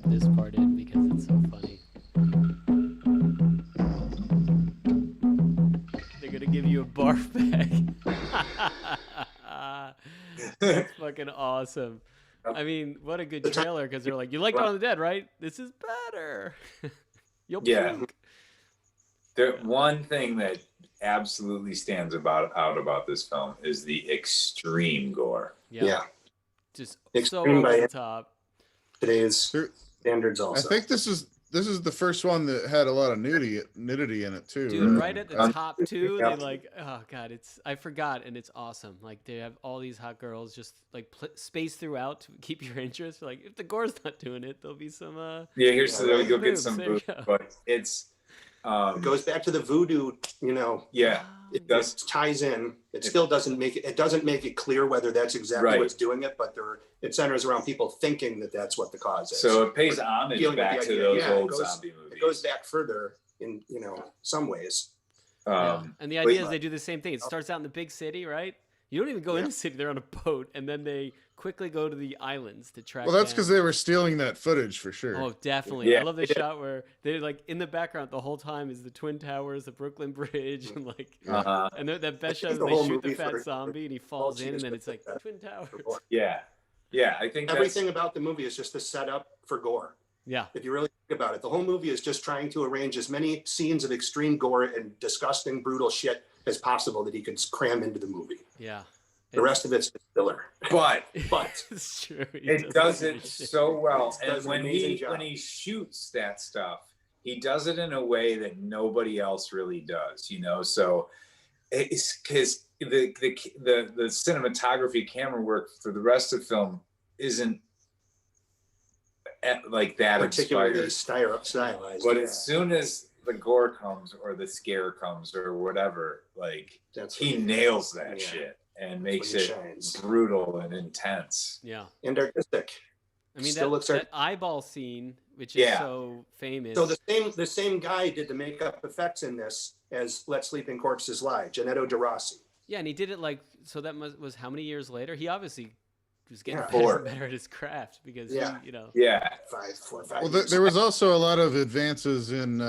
This part in because it's so funny. They're gonna give you a barf bag. That's fucking awesome. I mean, what a good trailer, because they're like, you like Dawn of the Dead, right? This is better. You'll puke. The one thing that absolutely stands out about this film is the extreme gore. Yeah. Just extreme so over the top. Today's standards also. I think this is the first one that had a lot of nudity in it too. Dude, right at the top too, they like, oh god, I forgot, and it's awesome. Like they have all these hot girls just like spaced throughout to keep your interest. Like if the gore's not doing it, there'll be some. You'll get some boobs, but it's. It goes back to the voodoo, you know. Yeah, it does. It ties in. It still doesn't make it. It doesn't make it clear whether that's exactly what's doing it, but it centers around people thinking that that's what the cause is. So it pays homage back to those old zombie movies. It goes back further in some ways. And the idea is they do the same thing. It starts out in the big city, right? You don't even go in the city; they're on a boat, and then they quickly go to the islands to track. Well, that's because they were stealing that footage for sure. Oh, definitely. Yeah. I love the shot where they're like in the background the whole time is the Twin Towers, the Brooklyn Bridge, and like, and that best shot is they shoot the fat zombie and he falls in, and then it's like Twin Towers. Yeah, I think everything about the movie is just a setup for gore. Yeah. If you really think about it, the whole movie is just trying to arrange as many scenes of extreme gore and disgusting, brutal shit as possible that he could cram into the movie. Yeah. The rest of it's filler. But it's true. It does it so well. And when he shoots that stuff, he does it in a way that nobody else really does, you know. So it's because the cinematography, camera work for the rest of the film isn't like that particularly inspired. stylized. But as soon as the gore comes or the scare comes or whatever, like he nails that shit and makes it brutal and intense. Yeah. And artistic. I mean, Still that eyeball scene, which is so famous. So the same guy did the makeup effects in this as Let Sleeping Corpses Lie, Gennaro De Rossi. Yeah, and he did it so that was how many years later? He obviously was getting better at his craft because he, 4 or 5 Well, years. there was also a lot of advances in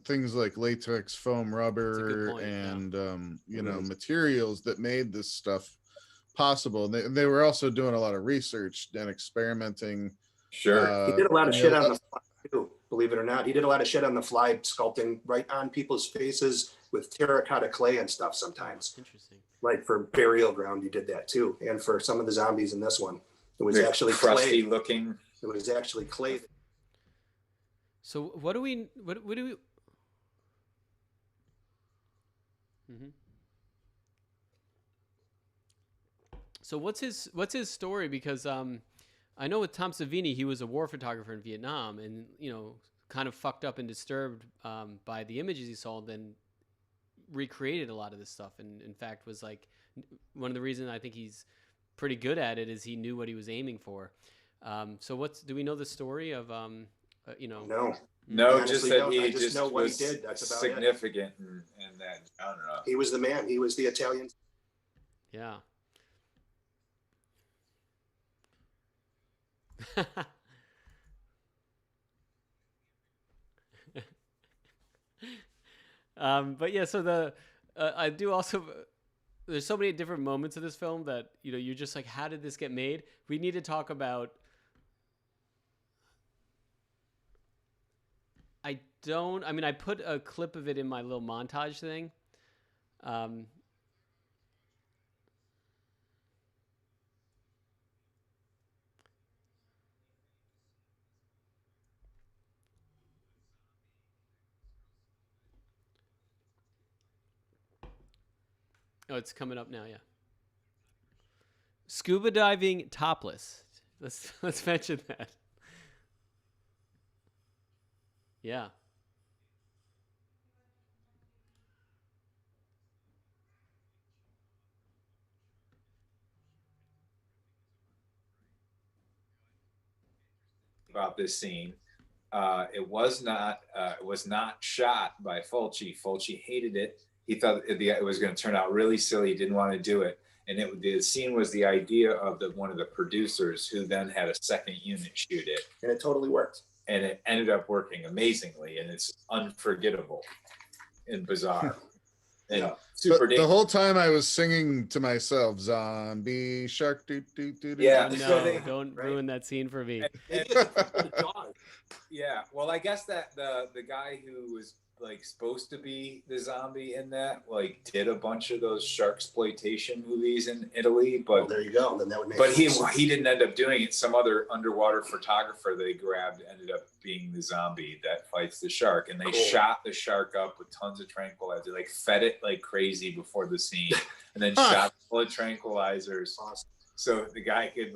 things like latex, foam, rubber, and materials that made this stuff possible. They were also doing a lot of research and experimenting. Sure, he did a lot of shit on the fly too. Believe it or not, he did a lot of shit on the fly, sculpting right on people's faces with terracotta clay and stuff. Sometimes, interesting. Like for Burial Ground, he did that too, and for some of the zombies in this one, it was actually crusty clay. looking. It was actually clay. So what do we? Mm-hmm. So what's his story? Because I know with Tom Savini, he was a war photographer in Vietnam, and kind of fucked up and disturbed by the images he saw, then recreated a lot of this stuff, and in fact was like one of the reasons I think he's pretty good at it is he knew what he was aiming for. So do we know the story of No, just that he just know what was he did. That's about significant in that genre. He was the man. He was the Italian. Yeah. But yeah, so I do also. There's so many different moments of this film that you're just like, how did this get made? We need to talk about. I put a clip of it in my little montage thing. Oh, it's coming up now, yeah. Scuba diving topless. Let's mention that. Yeah. About this scene. It was not shot by Fulci. Fulci hated it. He thought it was going to turn out really silly. He didn't want to do it. And the scene was the idea of one of the producers who then had a second unit shoot it. And it totally worked. And it ended up working amazingly. And it's unforgettable and bizarre. And super the whole time I was singing to myself, zombie shark doo doo doo doo. Yeah, no, don't ruin that scene for me. Yeah, well, I guess that the guy who was like supposed to be the zombie in that did a bunch of those shark exploitation movies in Italy, but there you go. Then that would make but sense. he didn't end up doing it. Some other underwater photographer they grabbed ended up being the zombie that fights the shark, and they shot the shark up with tons of tranquilizer, fed it like crazy before the scene, and then shot full of tranquilizers, so the guy could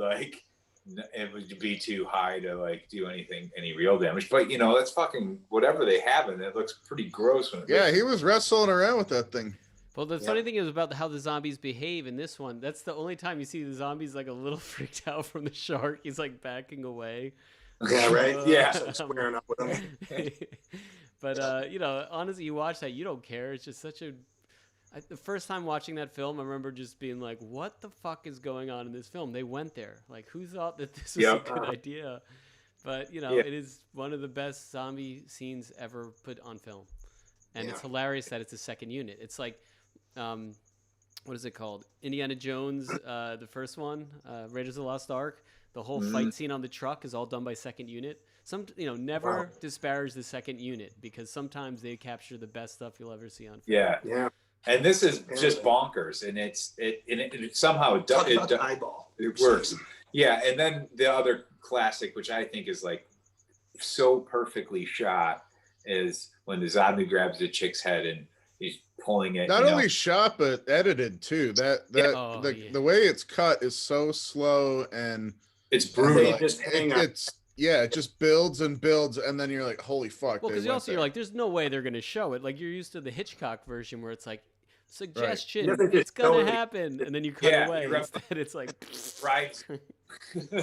it would be too high to do any real damage. But that's fucking whatever they have, and it looks pretty gross when he was wrestling around with that thing. Well, the funny thing is about how the zombies behave in this one. That's the only time you see the zombies a little freaked out from the shark. He's backing away. Yeah, right. Yeah, squaring up with him. But honestly, you watch that, you don't care. It's just such a. The first time watching that film, I remember just being like, "What the fuck is going on in this film?" They went there. Who thought that this was a good idea? But it is one of the best zombie scenes ever put on film, and it's hilarious that it's a second unit. It's like, what is it called? Indiana Jones, the first one, Raiders of the Lost Ark. The whole fight scene on the truck is all done by second unit. Never disparage the second unit, because sometimes they capture the best stuff you'll ever see on film. Yeah. And this is just bonkers, and it somehow it works. Yeah, and then the other classic, which I think is so perfectly shot, is when the zombie grabs the chick's head and he's pulling it. Not only shot but edited too. The way it's cut is so slow and it's brutal. It just builds and builds, and then you're like, holy fuck. Well, because you're like, there's no way they're gonna show it. Like you're used to the Hitchcock version where it's like suggestion, it's gonna happen, and then you cut away. Instead, it's like right.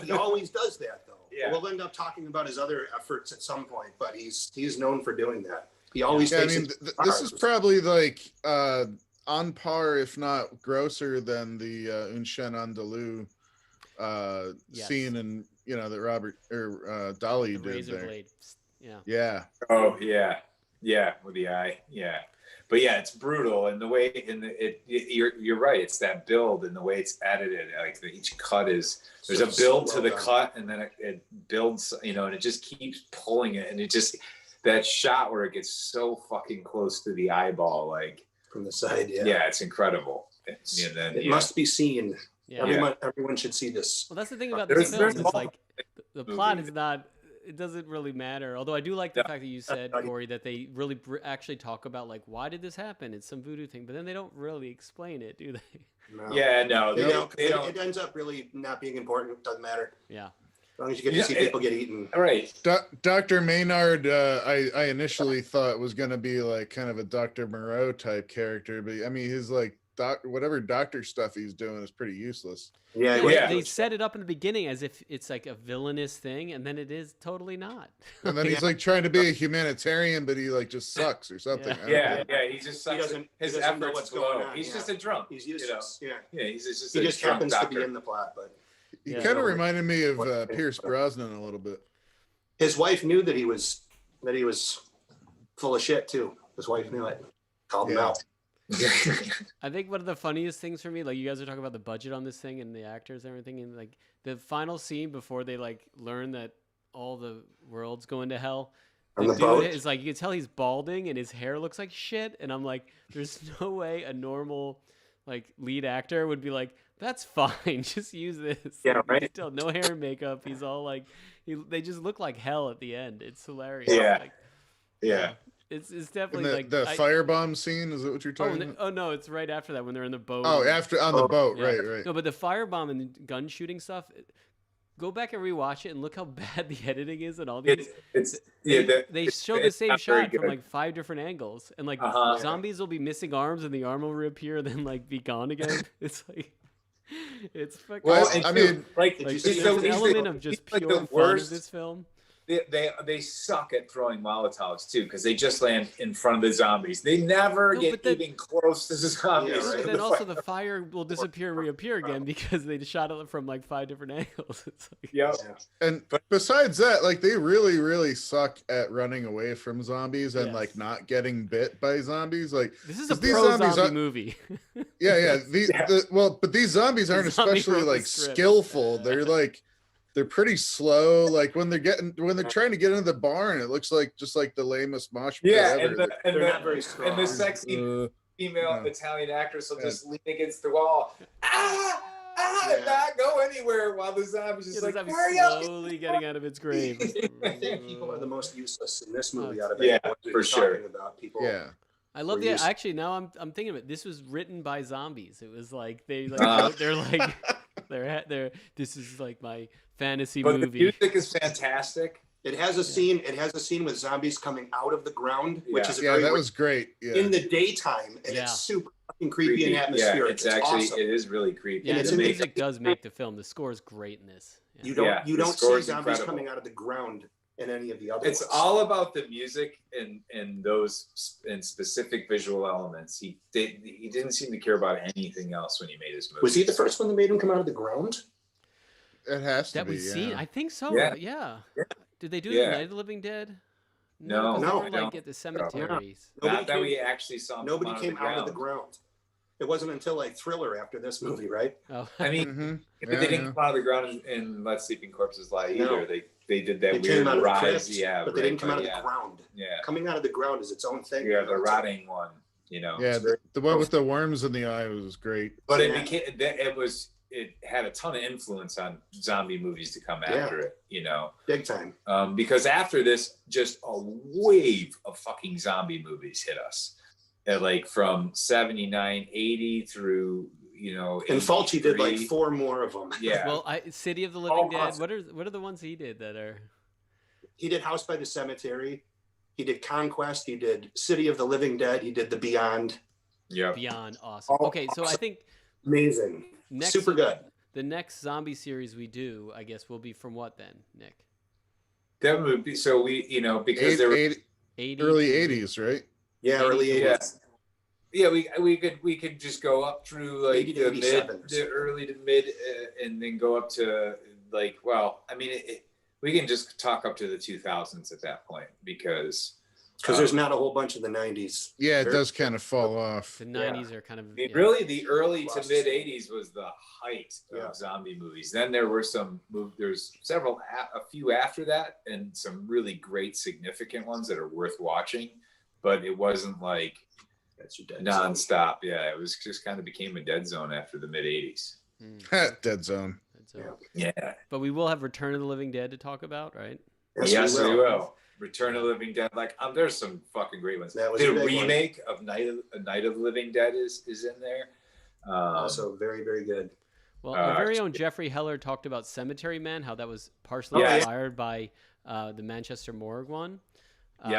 He always does that though. Yeah. We'll end up talking about his other efforts at some point, but he's known for doing that. He always takes this is probably like on par, if not grosser than the Un Chien Andalou scene in that Robert or Dolly did razor there. blade. Yeah. Oh yeah, with the eye. Yeah. But yeah, it's brutal, and the way you're right. It's that build and the way it's edited. Like each cut there's a build to the cut, and then it builds, and it just keeps pulling it, and it just that shot where it gets so fucking close to the eyeball, like from the side. Yeah, it's incredible. It must be seen. Yeah. Everyone should see this. Well, that's the thing about this film. It's like the plot is not. It doesn't really matter. Although I do like the fact that you said, Gore, that they really actually talk about like why did this happen? It's some voodoo thing, but then they don't really explain it, do they? No. Yeah, no, they don't. It ends up really not being important. It doesn't matter. Yeah. As long as you get to see people get eaten. All right. Dr. Maynard, I initially thought was going to be like kind of a Dr. Moreau type character, but I mean, his like whatever doctor stuff he's doing is pretty useless. Yeah. They set it up in the beginning as if it's like a villainous thing, and then it is totally not. And then he's like trying to be a humanitarian, but he like just sucks or something. Yeah, he just sucks. He doesn't efforts know what's below. going on. He's just a drunk. He's useless. He's just he a just drunk happens doctor. to be in the plot, but he kind of reminded me of Pierce Brosnan a little bit. His wife knew that he was full of shit too. His wife knew it. Called him out. I think one of the funniest things for me, like you guys are talking about the budget on this thing and the actors and everything, and like the final scene before they like learn that all the world's going to hell. The dude is like, you can tell he's balding and his hair looks like shit, and I'm like, there's no way a normal like lead actor would be like, that's fine, just use this. Yeah, right. You can tell, no hair and makeup. He's all like, they just look like hell at the end. It's hilarious. Yeah. Like, yeah. It's definitely like the firebomb scene. Is that what you're talking about? Oh no, it's right after that when they're in the boat. Oh, after on the boat, right. No, but the firebomb and gun shooting stuff. Go back and rewatch it and look how bad the editing is and all these. They show the same shot from like 5 different angles, and like zombies will be missing arms and the arm will reappear, then like be gone again. It's like. It's fucking. Well, I mean, like there's an element of just pure fun of this film. They suck at throwing Molotovs too, because they just land in front of the zombies. They never get even close to the zombies. Yeah, right. But then also the fire will disappear and reappear again because they shot it from like 5 different angles. It's like, And besides that, like they really, really suck at running away from zombies and like not getting bit by zombies. Like this is a pro-zombie movie. But these zombies aren't especially like skillful. They're pretty slow. Like when they're trying to get into the barn, it looks like just like the lamest mosh pit ever. And the sexy female Italian actress will just lean against the wall. And not go anywhere while the zombie's just like slowly getting out of its grave. I think people are the most useless in this movie out of for sure. About people. Yeah. I love the actually now I'm thinking of it. This was written by zombies. It was like they're like this is like my fantasy movie. The music is fantastic. It has a scene with zombies coming out of the ground, which is that was great. Yeah. In the daytime, and it's super fucking creepy and atmospheric. It's actually awesome. It is really creepy. Yeah, the music does make the film. The score is great in this. Yeah. You don't see zombies coming out of the ground in any of the other It's ones. all about the music and those and specific visual elements. He didn't seem to care about anything else when he made his movie. Was he the first one that made him come out of the ground? It has to that be. We've seen. I think so. Yeah. Did they do the Night of the Living Dead? No. Like at the cemeteries. Not that we actually saw. Nobody came out of the ground. It wasn't until like Thriller after this movie, right? Oh. I mean, but they didn't come out of the ground in Let Sleeping Corpses Lie either. They did that weird rise. But they didn't come out of the ground. Yeah. Coming out of the ground is its own thing. Yeah, the rotting one. Yeah, the one with the worms in the eye was great. But it had a ton of influence on zombie movies to come after it, big time. Because after this, just a wave of fucking zombie movies hit us, at like from 79, 80 through, And Fulci did like 83. 4 more of them. Yeah. Well, City of the Living Dead. What are the ones he did that are? He did House by the Cemetery. He did Conquest. He did City of the Living Dead. He did The Beyond. Yeah. Beyond awesome. Okay, so I think amazing. Super good. The next zombie series we do, I guess, will be from what then, Nick? That would be so because there were 80, early 80s, right? Yeah, early 80s. Yeah, we could just go up through like 80 to 87. the early to mid, and then go up to like, well, I mean, we can just talk up to the 2000s at that point because there's not a whole bunch of the 90s. Yeah, it does kind of fall off. The 90s are kind of really the early to mid 80s was the height of zombie movies. Then there were there's a few after that, and some really great significant ones that are worth watching, but it wasn't like that's your dead nonstop. Yeah, it was just kind of became a dead zone after the mid 80s. Dead zone. Yeah. But we will have Return of the Living Dead to talk about, right? Yes, we will. Return of the Living Dead. Like, there's some fucking great ones. The remake of Night of the Living Dead is in there. Also very, very good. Well, our very own Jeffrey Heller talked about Cemetery Man, how that was partially inspired by the Manchester Morgue one.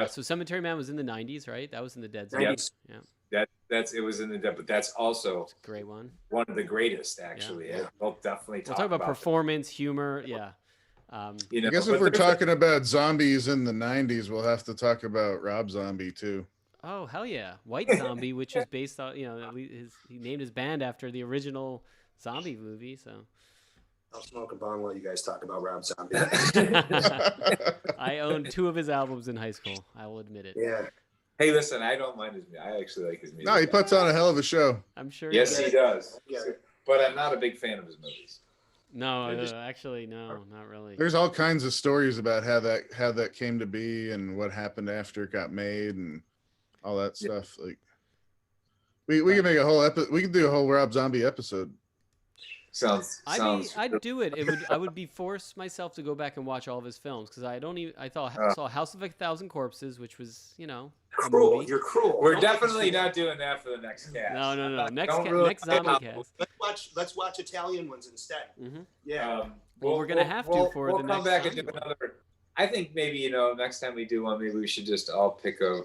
So Cemetery Man was in the 90s, right? That was in the Dead Zone. Yeah. It was in the Dead, but that's also a great one. One of the greatest, actually. Yeah. We'll definitely talk about performance, humor. Yeah. I guess if we're talking about zombies in the 90s, we'll have to talk about Rob Zombie too. Oh, hell yeah. White Zombie, which is based on, he named his band after the original zombie movie, so. I'll smoke a bong while you guys talk about Rob Zombie. I owned 2 of his albums in high school. I will admit it. Yeah. Hey, listen, I don't mind his music. I actually like his music. No, he puts on a hell of a show. I'm sure. Yes, he does. Yeah. But I'm not a big fan of his movies. No, actually, no, not really. There's all kinds of stories about how that came to be and what happened after it got made and all that stuff. Like, we can make we can do a whole Rob Zombie episode. I'd do it. I would be forced myself to go back and watch all of his films because I saw House of a Thousand Corpses, which was cruel. You're cruel. We're definitely not doing that for the next cast. No. Next zombie cast. Let's watch Italian ones instead. Mm-hmm. Yeah. We're gonna have to for the next. We'll come back and do another. I think maybe next time we do one, maybe we should just all pick a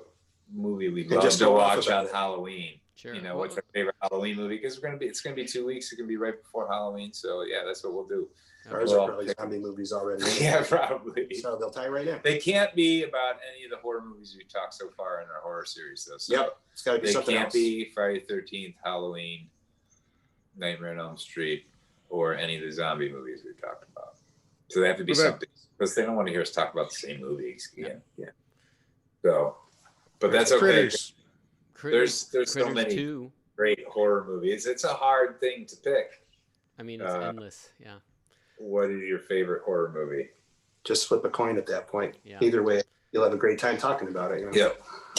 movie we'd love to watch on Halloween. Sure. What's our favorite Halloween movie? Because it's gonna be 2 weeks. It can be right before Halloween. So yeah, that's what we'll do. Ours are probably zombie movies already. Yeah, probably. So they'll tie right in. They can't be about any of the horror movies we've talked so far in our horror series, though. So it's got to be something else. They can't be Friday the 13th, Halloween, Nightmare on Elm Street, or any of the zombie movies we've talked about. So they have to be something because they don't want to hear us talk about the same movies again. Yeah. So, but that's okay. There's so many great horror movies. It's a hard thing to pick. I mean, it's endless. Yeah. What is your favorite horror movie? Just flip a coin at that point. Yeah. Either way, you'll have a great time talking about it. Yeah,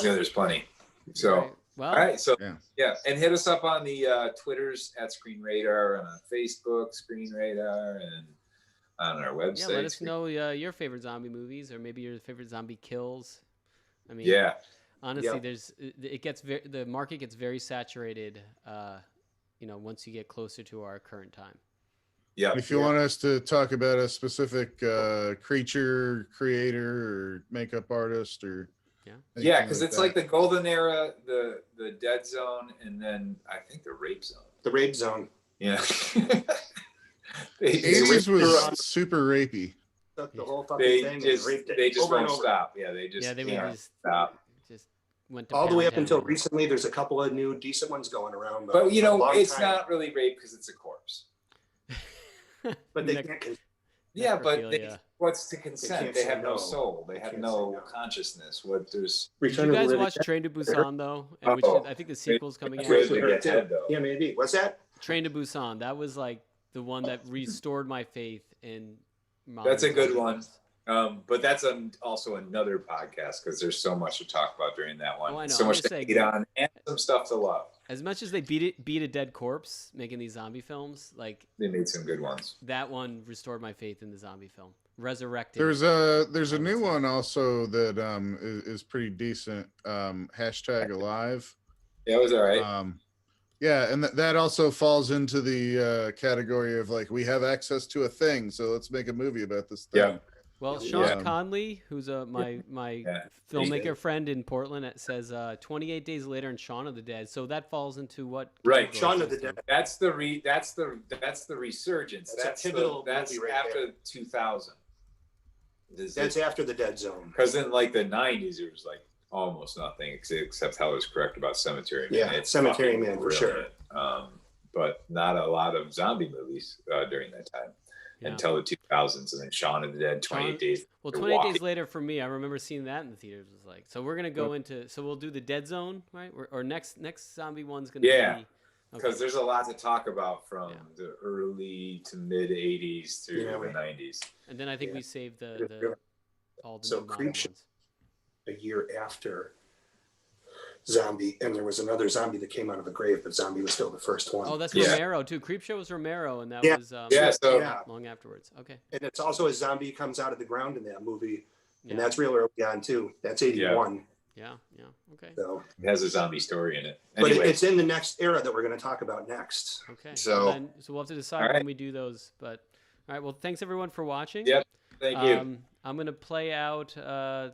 there's plenty. So, all right. So, yeah. And hit us up on the Twitters at Screen Radar and on Facebook, Screen Radar, and on our website. Yeah, let us know your favorite zombie movies or maybe your favorite zombie kills. I mean, honestly, the market gets very saturated, once you get closer to our current time. Yeah. If you want us to talk about a specific creature, creator, or makeup artist, or because it's like the golden era, the dead zone, and then I think the rape zone. The rape zone. Yeah. 80s was super rapey. The whole fucking thing. They just won't stop. Yeah, they just stop. Just went to all the way up until recently. There's a couple of new decent ones going around, but it's not really rape because it's a corpse. But they can't. Yeah, but what's to consent? They have no soul. They have no consciousness. Did you guys watch Train to Busan though? And which I think the sequel's coming out. Yeah, maybe. What's that? Train to Busan. That was like the one that restored my faith in. That's a good one. But that's also another podcast because there's so much to talk about during that one. Oh, I know. So much to hate on and some stuff to love. As much as they beat a dead corpse making these zombie films, like they made some good ones. That one restored my faith in the zombie film. Resurrected. There's a new one also that is pretty decent. #Alive. Yeah, it was all right. Yeah, and that also falls into the category of like, we have access to a thing, so let's make a movie about this thing. Yeah. Well, Sean Conley, who's my filmmaker friend in Portland, says 28 Days Later and Shaun of the Dead. So that falls into what? Right, Shaun of the Dead. That's the resurgence. That's a pivotal that's movie right after there. 2000. That's after the Dead Zone. Because in like the 90s, it was like almost nothing except how it was correct about Cemetery Man. Yeah, Cemetery Man for sure. But not a lot of zombie movies during that time until the 2000s, and then Shaun of the Dead, 28 Days. Well, 28 Days Later for me, I remember seeing that in the theaters. Was like, so we're gonna go into, so we'll do the Dead Zone, right? Or next zombie one's gonna be. Because there's a lot to talk about from the early to mid 80s through the 90s. And then I think we saved the all the new modern ones. A year after Zombie, and there was another zombie that came out of a grave, but Zombie was still the first one. Oh, that's Romero too. Creepshow was Romero, and that was long afterwards. Okay. And it's also a zombie comes out of the ground in that movie, and that's real early on too. That's 81. Yeah. Okay. So it has a zombie story in it. Anyway. But it's in the next era that we're going to talk about next. Okay. So we'll have to decide when we do those. But all right. Well, thanks everyone for watching. Yep. Thank you. I'm going to play out our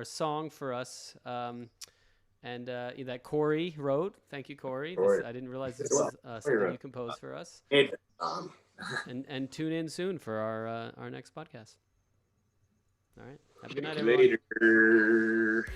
song for us. And that Corey wrote. Thank you, Corey. I didn't realize this was something you composed for us. And tune in soon for our next podcast. All right. Have a good night, everyone. Later.